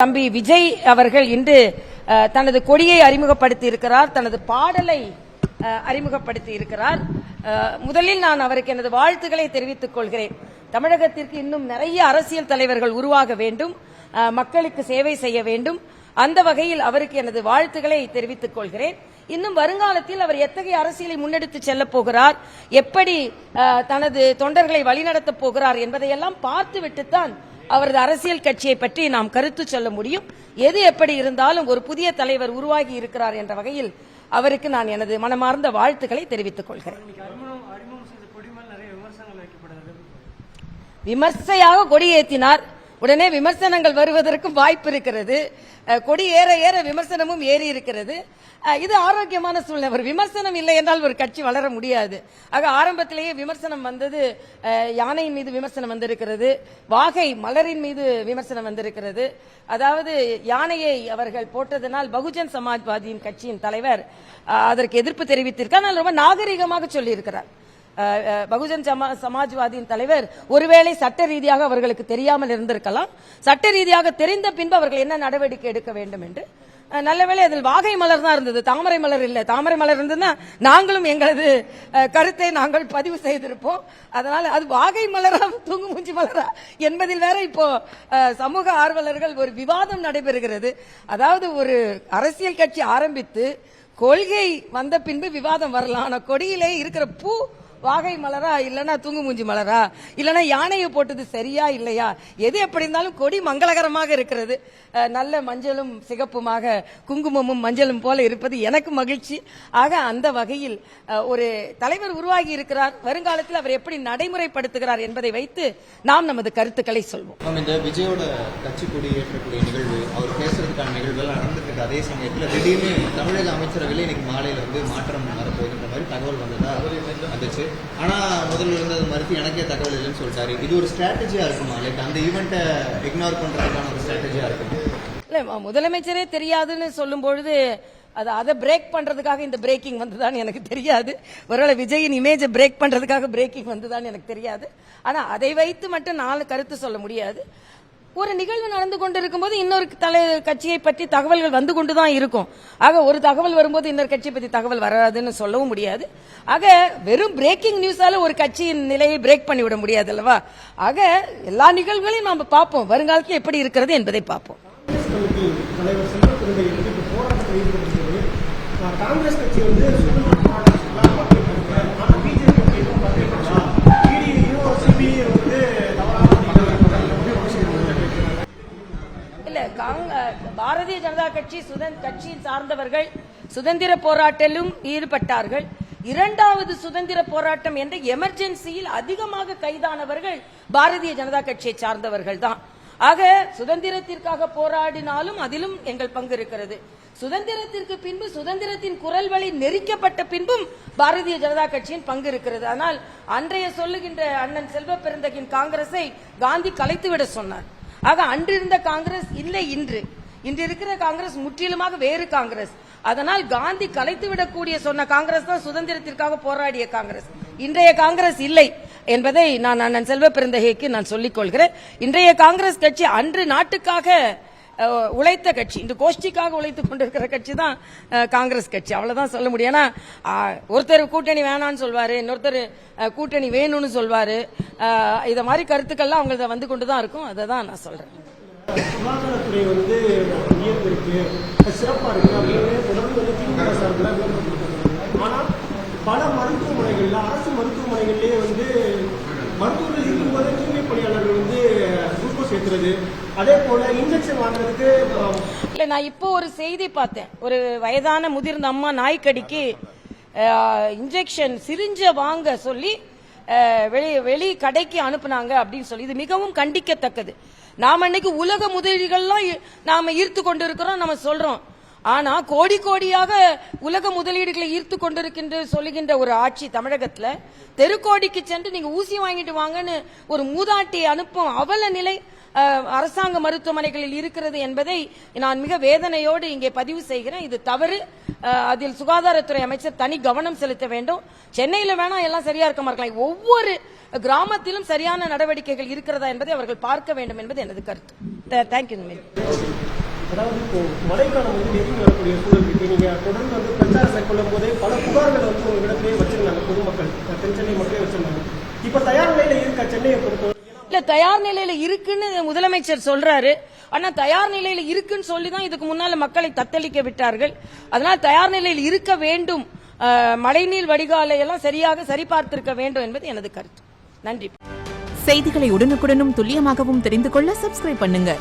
தம்பி விஜய் அவர்கள் இன்று தனது கொடியை அறிமுகப்படுத்தி இருக்கிறார், தனது பாடலை அறிமுகப்படுத்தி இருக்கிறார். முதலில் நான் அவருக்கு எனது வாழ்த்துக்களை தெரிவித்துக் கொள்கிறேன். தமிழகத்திற்கு இன்னும் நிறைய அரசியல் தலைவர்கள் உருவாக வேண்டும், மக்களுக்கு சேவை செய்ய வேண்டும். அந்த வகையில் அவருக்கு எனது வாழ்த்துக்களை தெரிவித்துக் கொள்கிறேன். இன்னும் வருங்காலத்தில் அவர் எத்தகைய அரசியலை முன்னெடுத்து செல்லப் போகிறார், எப்படி தனது தொண்டர்களை வழிநடத்தப் போகிறார் என்பதையெல்லாம் பார்த்துவிட்டுத்தான் அவரது அரசியல் கட்சியை பற்றி நாம் கருத்து சொல்ல முடியும். எது எப்படி இருந்தாலும் ஒரு புதிய தலைவர் உருவாகி இருக்கிறார் என்ற வகையில் அவருக்கு நான் எனது மனமார்ந்த வாழ்த்துக்களை தெரிவித்துக் கொள்கிறேன். விமர்சையாக கொடி ஏற்றினார், உடனே விமர்சனங்கள் வருவதற்கும் வாய்ப்பு இருக்கிறது. கொடி ஏற ஏற விமர்சனமும் ஏறி இருக்கிறது. இது ஆரோக்கியமான சூழ்நிலை. ஒரு விமர்சனம் இல்லை என்றால் ஒரு கட்சி வளர முடியாது. ஆக ஆரம்பத்திலேயே விமர்சனம் வந்தது. யானையின் மீது விமர்சனம் வந்திருக்கிறது, வாகை மலரின் மீது விமர்சனம் வந்திருக்கிறது. அதாவது யானையை அவர்கள் போட்டதனால் பகுஜன் சமாஜ்வாதியின் கட்சியின் தலைவர் அதற்கு எதிர்ப்பு தெரிவித்திருக்கார். ஆனால் ரொம்ப நாகரிகமாக சொல்லியிருக்கிறார். பகுஜன் சமாஜ்வாதியின் தலைவர் ஒருவேளை சட்ட ரீதியாக அவர்களுக்கு தெரியாமல் இருந்திருக்கலாம், சட்ட ரீதியாக தெரிந்த பின்பு அவர்கள் என்ன நடவடிக்கை எடுக்க வேண்டும் என்று. நல்லவேளை அதில் வாகை மலர் தான் இருந்தது, தாமரை மலர் இல்லை. தாமரை மலர் இருந்ததுன்னா நாங்களும் எங்களது கருத்தை நாங்கள் பதிவு செய்திருப்போம். அதனால அது வாகை மலரா தூங்கு மூஞ்சி மலரா என்பதில் வேற இப்போ சமூக ஆர்வலர்கள் ஒரு விவாதம் நடைபெறுகிறது. அதாவது ஒரு அரசியல் கட்சி ஆரம்பித்து கொள்கை வந்த பின்பு விவாதம் வரலாம். ஆனா கொடியிலே இருக்கிற பூ வாகை மலரா இல்லனா தூங்கு மூஞ்சி மலரா இல்லனா யானையை போட்டது சரியா இல்லையா, எது எப்படி இருந்தாலும் கொடி மங்களகரமாக இருக்கிறது. நல்ல மஞ்சளும் சிகப்புமாக குங்குமமும் மஞ்சளும் போல இருப்பது எனக்கு மகிழ்ச்சி. ஆக அந்த வகையில் ஒரு தலைவர் உருவாகி இருக்கிறார். வருங்காலத்தில் அவர் எப்படி நடைமுறைப்படுத்துகிறார் என்பதை வைத்து நாம் நமது கருத்துக்களை சொல்வோம். இந்த விஜயோட கட்சி கொடி ஏற்றக்கூடிய நிகழ்வு, அவர் பேசுறதுக்கான நிகழ்வுகள் நடந்துட்டு அதே சமயத்தில் திடீர்னு தமிழக அமைச்சரவையில் இன்னைக்கு மாலையில் மாற்றம் வரப்போகுதுன்ற மாதிரி தகவல் வந்ததா வந்துச்சு. ஆனா முதல்ல இருந்தது மறுத்து எனக்கே தகவல் இல்லைன்னு சொல்லிட்டாரு. இது ஒரு ஸ்ட்ராட்டஜியா இருக்குமா? லைக் அந்த ஈவெண்ட்டை இக்னோர் பண்றதுக்கான ஒரு ஸ்ட்ராட்டஜியா இருக்கும்? இல்ல, முதலமைச்சரே தெரியாதுன்னு சொல்லும் பொழுது அதை பிரேக் பண்றதுக்காக இந்த பிரேக்கிங் வந்துதான் எனக்கு தெரியாது. ஒருவேளை விஜயின் இமேஜை பிரேக் பண்றதுக்காக பிரேக்கிங் வந்துதான் எனக்கு தெரியாது. ஆனா அதை வைத்து மட்டும் நான் கருத்து சொல்ல முடியாது. ஒரு நிகழ்வு நடந்து கொண்டிருக்கும் போது இன்னொரு கட்சியை பற்றி தகவல்கள் வந்து கொண்டுதான் இருக்கும். ஆக ஒரு தகவல் வரும்போது இன்னொரு கட்சியை பற்றி தகவல் வராதுன்னு சொல்லவும் முடியாது. ஆக வெறும் பிரேக்கிங் நியூஸால ஒரு கட்சியின் நிலையை பிரேக் பண்ணிவிட முடியாது அல்லவா? ஆக எல்லா நிகழ்வுகளையும் நாம் பார்ப்போம், வருங்காலத்தில் எப்படி இருக்கிறது என்பதை பார்ப்போம். காங்கிரஸ் கட்சி வந்து பாரதிய ஜனதா கட்சி கட்சியின் சார்ந்தவர்கள் சுதந்திர போராட்டத்திலும் ஈடுபட்டார்கள். இரண்டாவது சுதந்திர போராட்டம் என்ற எமர்ஜென்சியில் அதிகமாக கைதானவர்கள் பாரதிய ஜனதா கட்சியை சார்ந்தவர்கள் தான். ஆக சுதந்திரத்திற்காக போராடினாலும் அதிலும் எங்கள் பங்கு இருக்கிறது. சுதந்திரத்திற்கு பின்பு சுதந்திரத்தின் குரல் வழி நெரிக்கப்பட்ட பின்பும் பாரதிய ஜனதா கட்சியின் பங்கு இருக்கிறது. ஆனால் அன்றைய சொல்லுகின்ற அண்ணன் செல்வ பெருந்தகின் காங்கிரஸை காந்தி கலைத்துவிட சொன்னார். ஆக அன்றிருந்த காங்கிரஸ் இல்லை இன்று இருக்கிற காங்கிரஸ் முற்றிலுமாக வேறு காங்கிரஸ். அதனால் காந்தி கலைத்துவிடக்கூடிய சொன்ன காங்கிரஸ் தான் சுதந்திரத்திற்காக போராடிய காங்கிரஸ். இன்றைய காங்கிரஸ் இல்லை என்பதை நான் அண்ணன் செல்வ பெருந்தகைக்கு நான் சொல்லிக் கொள்கிறேன். இன்றைய காங்கிரஸ் கட்சி அன்று நாட்டுக்காக உழைத்த கட்சி, இந்த கோஷ்டிக்காக உழைத்துக் கொண்டிருக்கிற கட்சி தான் காங்கிரஸ் கட்சி. அவ்வளவுதான் சொல்ல முடியும். ஏன்னா ஒருத்தர் கூட்டணி வேணான்னு சொல்வாரு, இன்னொருத்தர் கூட்டணி வேணும்னு சொல்வாரு. இத மாதிரி கருத்துக்கள்லாம் அவங்க வந்து கொண்டுதான் இருக்கும். அதை தான் நான் சொல்றேன். சுகாதாரத்துறை வந்து சிறப்பா இருக்கு. ஆனால் பல மருத்துவமனைகள்ல, அரசு மருத்துவமனைகள்லயே வந்து மருத்துவர்கள் இருக்கும்போது தூய்மை பணியாளர்கள் வந்து குளுக்கோஸ் ஏற்றுறது, அதே போல இன்ஜெக்ஷன் வாங்குறதுக்கு இல்ல. நான் இப்போ ஒரு செய்தி பார்த்தேன். ஒரு வயதான முதிர்ந்த அம்மா நாய்க்கடிக்கு இன்ஜெக்ஷன் சிரிஞ்ச வாங்க சொல்லி வெளி கடைக்கு அனுப்புனாங்க அப்படின்னு சொல்லி, இது மிகவும் கண்டிக்கத்தக்கது. நாம இன்னைக்கு உலக முதலீடுகள்லாம் நாம ஈர்த்து கொண்டிருக்கிறோம், நம்ம சொல்றோம். ஆனா கோடி கோடியாக உலக முதலீடுகளை ஈர்த்து கொண்டிருக்கின்ற சொல்லுகின்ற ஒரு ஆட்சி தமிழகத்துல தெருக்கோடிக்கு சென்று நீங்க ஊசி வாங்கிட்டு வாங்கன்னு ஒரு மூதாட்டியை அனுப்பும் அவல நிலை அரசாங்க மருத்துவமனைகளில் இருக்கிறது என்பதை நான் மிக வேதனையோடு இங்கே பதிவு செய்கிறேன். இது தவறு. அதில் சுகாதாரத்துறை அமைச்சர் தனி கவனம் செலுத்த வேண்டும். சென்னையில வேணா எல்லாம் சரியா இருக்க இருக்கலாம், ஒவ்வொரு கிராமத்திலும் சரியான நடவடிக்கைகள் இருக்கிறதா என்பதை அவர்கள் பார்க்க வேண்டும் என்பது எனது கருத்து. தேங்க்யூ. அதாவது இப்போ மழைக்காலம் வந்து நெருங்கி வரக்கூடிய சூழல் இருக்கு. நீங்க தொடர்ந்து வந்து பிரச்சாரம் மேற்கொள்ளும் போதே பல புகார்கள் வந்து உங்க இடத்திலேயே வச்சிருந்தாங்க, பொதுமக்கள் தென்சென்னை மக்களே வச்சிருந்தாங்க. இப்ப தயார் நிலையில இருக்க சென்னையை பொறுத்தவரை இல்ல, தயார் நிலையில இருக்குன்னு முதலமைச்சர் சொல்றாரு. ஆனா தயார் நிலையில இருக்குன்னு சொல்லிதான் இதுக்கு முன்னால மக்களை தத்தளிக்க விட்டார்கள். அதனால தயார் நிலையில் இருக்க வேண்டும், மழைநீர் வடிகாலை எல்லாம் சரியாக சரிபார்த்திருக்க வேண்டும் என்பது எனது கருத்து. நன்றி. செய்திகளை உடனுக்குடனும் துல்லியமாகவும் தெரிந்து கொள்ள சப்ஸ்கிரைப் பண்ணுங்க.